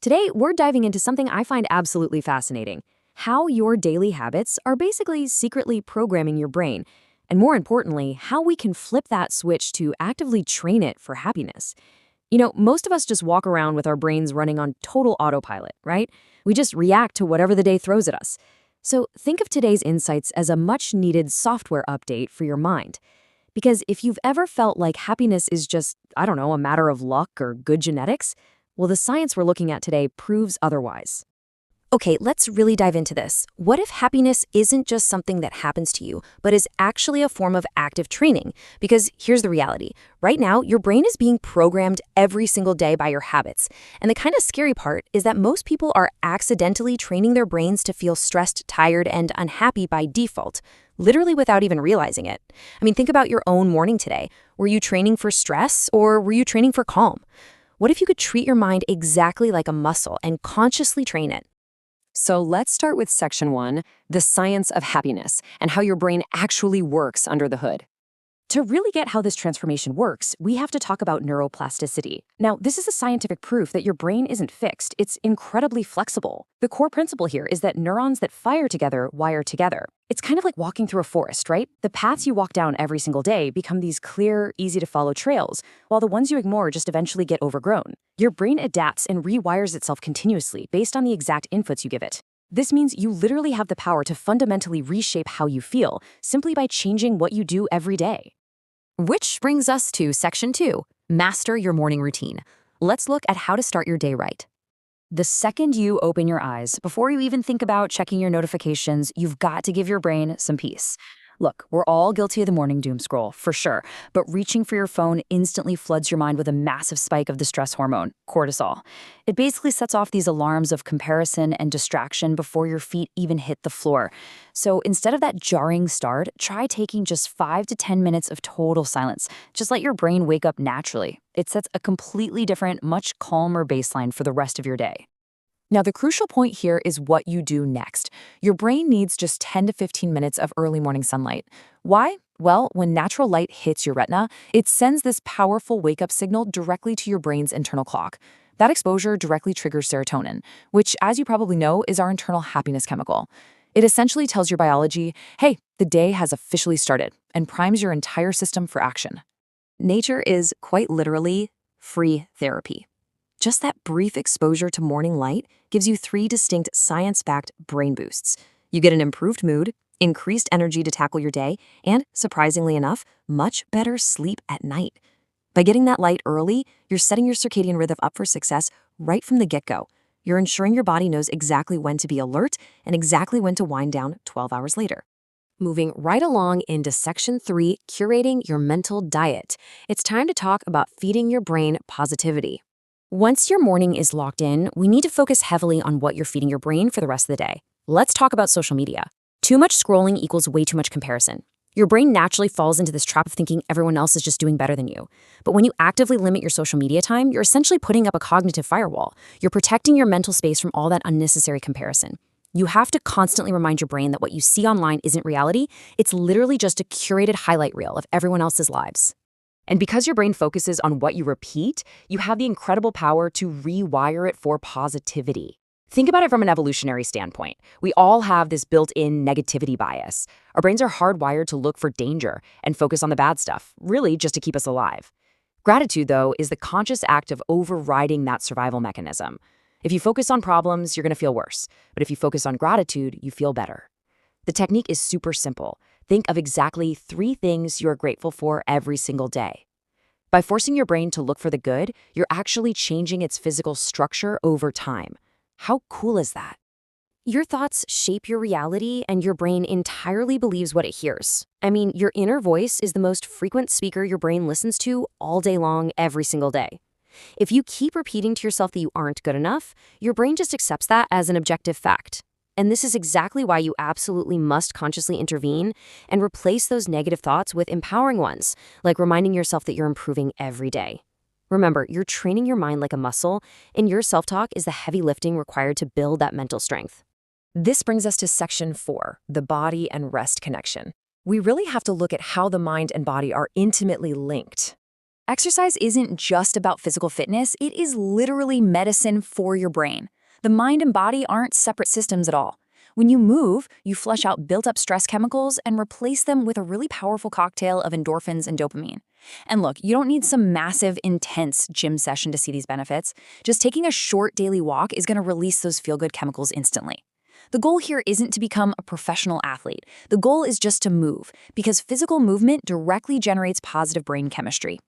Today, we're diving into something I find absolutely fascinating: how your daily habits are basically secretly programming your brain, and more importantly, how we can flip that switch to actively train it for happiness. Most of us just walk around with our brains running on total autopilot, right? We just react to whatever the day throws at us. So think of today's insights as a much needed software update for your mind. Because if you've ever felt like happiness is just, I don't know, a matter of luck or good genetics, well, the science we're looking at today proves otherwise. Okay, let's really dive into this. What if happiness isn't just something that happens to you, but is actually a form of active training? Because here's the reality. Right now, your brain is being programmed every single day by your habits. And the kind of scary part is that most people are accidentally training their brains to feel stressed, tired, and unhappy by default, literally without even realizing it. I mean, think about your own morning today. Were you training for stress or were you training for calm? What if you could treat your mind exactly like a muscle and consciously train it? So let's start with section 1, the science of happiness, and how your brain actually works under the hood. To really get how this transformation works, we have to talk about neuroplasticity. Now, this is a scientific proof that your brain isn't fixed, it's incredibly flexible. The core principle here is that neurons that fire together wire together. It's kind of like walking through a forest, right? The paths you walk down every single day become these clear, easy-to-follow trails, while the ones you ignore just eventually get overgrown. Your brain adapts and rewires itself continuously based on the exact inputs you give it. This means you literally have the power to fundamentally reshape how you feel simply by changing what you do every day. Which brings us to section 2, master your morning routine. Let's look at how to start your day right. The second you open your eyes, before you even think about checking your notifications, you've got to give your brain some peace. Look, we're all guilty of the morning doom scroll, for sure, but reaching for your phone instantly floods your mind with a massive spike of the stress hormone, cortisol. It basically sets off these alarms of comparison and distraction before your feet even hit the floor. So instead of that jarring start, try taking just 5 to 10 minutes of total silence. Just let your brain wake up naturally. It sets a completely different, much calmer baseline for the rest of your day. Now, the crucial point here is what you do next. Your brain needs just 10 to 15 minutes of early morning sunlight. Why? Well, when natural light hits your retina, it sends this powerful wake-up signal directly to your brain's internal clock. That exposure directly triggers serotonin, which, as you probably know, is our internal happiness chemical. It essentially tells your biology, hey, the day has officially started, and primes your entire system for action. Nature is, quite literally, free therapy. Just that brief exposure to morning light gives you 3 distinct science-backed brain boosts. You get an improved mood, increased energy to tackle your day, and, surprisingly enough, much better sleep at night. By getting that light early, you're setting your circadian rhythm up for success right from the get-go. You're ensuring your body knows exactly when to be alert and exactly when to wind down 12 hours later. Moving right along into section 3, curating your mental diet. It's time to talk about feeding your brain positivity. Once your morning is locked in, we need to focus heavily on what you're feeding your brain for the rest of the day. Let's talk about social media. Too much scrolling equals way too much comparison. Your brain naturally falls into this trap of thinking everyone else is just doing better than you. But when you actively limit your social media time, you're essentially putting up a cognitive firewall. You're protecting your mental space from all that unnecessary comparison. You have to constantly remind your brain that what you see online isn't reality. It's literally just a curated highlight reel of everyone else's lives. And because your brain focuses on what you repeat, you have the incredible power to rewire it for positivity. Think about it from an evolutionary standpoint. We all have this built-in negativity bias. Our brains are hardwired to look for danger and focus on the bad stuff, really just to keep us alive. Gratitude, though, is the conscious act of overriding that survival mechanism. If you focus on problems, you're going to feel worse. But if you focus on gratitude, you feel better. The technique is super simple. Think of exactly 3 things you are grateful for every single day. By forcing your brain to look for the good, you're actually changing its physical structure over time. How cool is that? Your thoughts shape your reality, and your brain entirely believes what it hears. I mean, your inner voice is the most frequent speaker your brain listens to all day long, every single day. If you keep repeating to yourself that you aren't good enough, your brain just accepts that as an objective fact. And this is exactly why you absolutely must consciously intervene and replace those negative thoughts with empowering ones, like reminding yourself that you're improving every day. Remember, you're training your mind like a muscle, and your self-talk is the heavy lifting required to build that mental strength. This brings us to section 4, the body and rest connection. We really have to look at how the mind and body are intimately linked. Exercise isn't just about physical fitness, it is literally medicine for your brain. The mind and body aren't separate systems at all. When you move, you flush out built-up stress chemicals and replace them with a really powerful cocktail of endorphins and dopamine. And look, you don't need some massive, intense gym session to see these benefits. Just taking a short daily walk is going to release those feel-good chemicals instantly. The goal here isn't to become a professional athlete. The goal is just to move, because physical movement directly generates positive brain chemistry.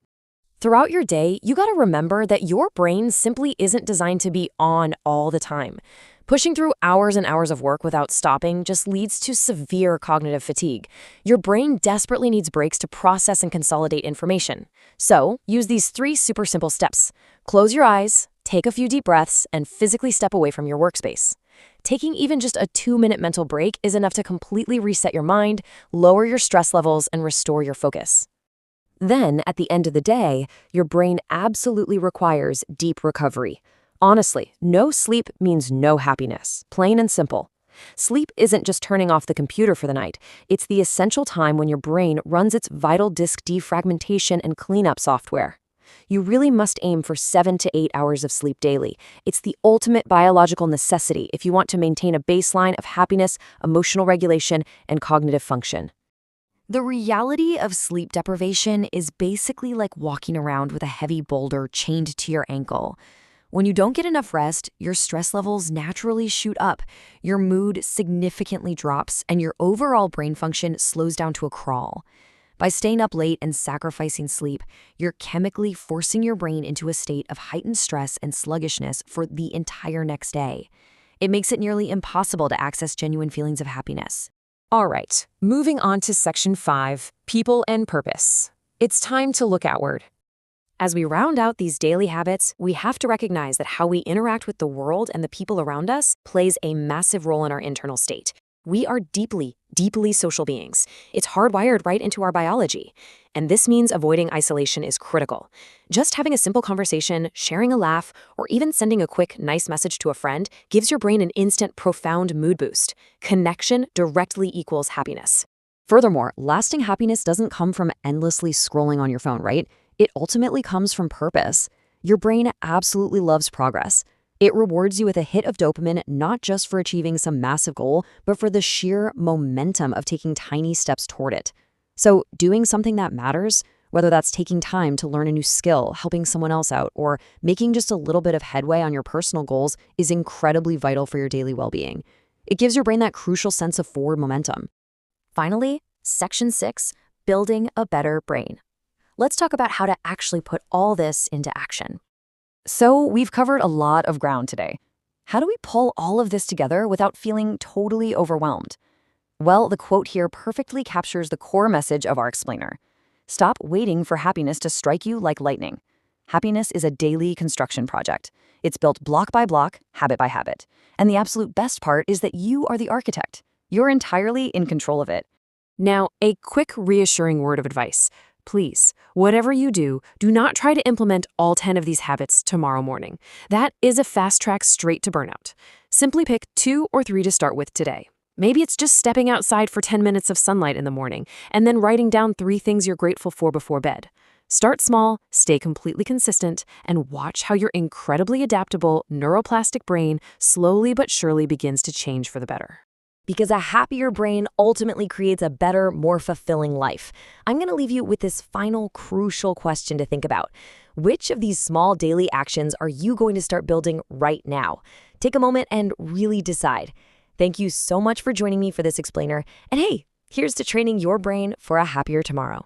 Throughout your day, you gotta remember that your brain simply isn't designed to be on all the time. Pushing through hours and hours of work without stopping just leads to severe cognitive fatigue. Your brain desperately needs breaks to process and consolidate information. So, use these 3 super simple steps. Close your eyes, take a few deep breaths, and physically step away from your workspace. Taking even just a 2-minute mental break is enough to completely reset your mind, lower your stress levels, and restore your focus. Then, at the end of the day, your brain absolutely requires deep recovery. Honestly, no sleep means no happiness, plain and simple. Sleep isn't just turning off the computer for the night. It's the essential time when your brain runs its vital disk defragmentation and cleanup software. You really must aim for 7 to 8 hours of sleep daily. It's the ultimate biological necessity if you want to maintain a baseline of happiness, emotional regulation, and cognitive function. The reality of sleep deprivation is basically like walking around with a heavy boulder chained to your ankle. When you don't get enough rest, your stress levels naturally shoot up, your mood significantly drops, and your overall brain function slows down to a crawl. By staying up late and sacrificing sleep, you're chemically forcing your brain into a state of heightened stress and sluggishness for the entire next day. It makes it nearly impossible to access genuine feelings of happiness. All right, moving on to Section 5, People and Purpose. It's time to look outward. As we round out these daily habits, we have to recognize that how we interact with the world and the people around us plays a massive role in our internal state. We are deeply, deeply social beings. It's hardwired right into our biology. And this means avoiding isolation is critical. Just having a simple conversation, sharing a laugh, or even sending a quick, nice message to a friend gives your brain an instant, profound mood boost. Connection directly equals happiness. Furthermore, lasting happiness doesn't come from endlessly scrolling on your phone, right? It ultimately comes from purpose. Your brain absolutely loves progress. It rewards you with a hit of dopamine not just for achieving some massive goal, but for the sheer momentum of taking tiny steps toward it. So, doing something that matters, whether that's taking time to learn a new skill, helping someone else out, or making just a little bit of headway on your personal goals, is incredibly vital for your daily well-being. It gives your brain that crucial sense of forward momentum. Finally, Section 6, Building a Better Brain. Let's talk about how to actually put all this into action. So, we've covered a lot of ground today. How do we pull all of this together without feeling totally overwhelmed? Well, the quote here perfectly captures the core message of our explainer. Stop waiting for happiness to strike you like lightning. Happiness is a daily construction project. It's built block by block, habit by habit. And the absolute best part is that you are the architect. You're entirely in control of it. Now, a quick reassuring word of advice. Please, whatever you do, do not try to implement all 10 of these habits tomorrow morning. That is a fast track straight to burnout. Simply pick 2 or 3 to start with today. Maybe it's just stepping outside for 10 minutes of sunlight in the morning and then writing down 3 things you're grateful for before bed. Start small, stay completely consistent, and watch how your incredibly adaptable neuroplastic brain slowly but surely begins to change for the better. Because a happier brain ultimately creates a better, more fulfilling life. I'm going to leave you with this final crucial question to think about. Which of these small daily actions are you going to start building right now? Take a moment and really decide. Thank you so much for joining me for this explainer. And hey, here's to training your brain for a happier tomorrow.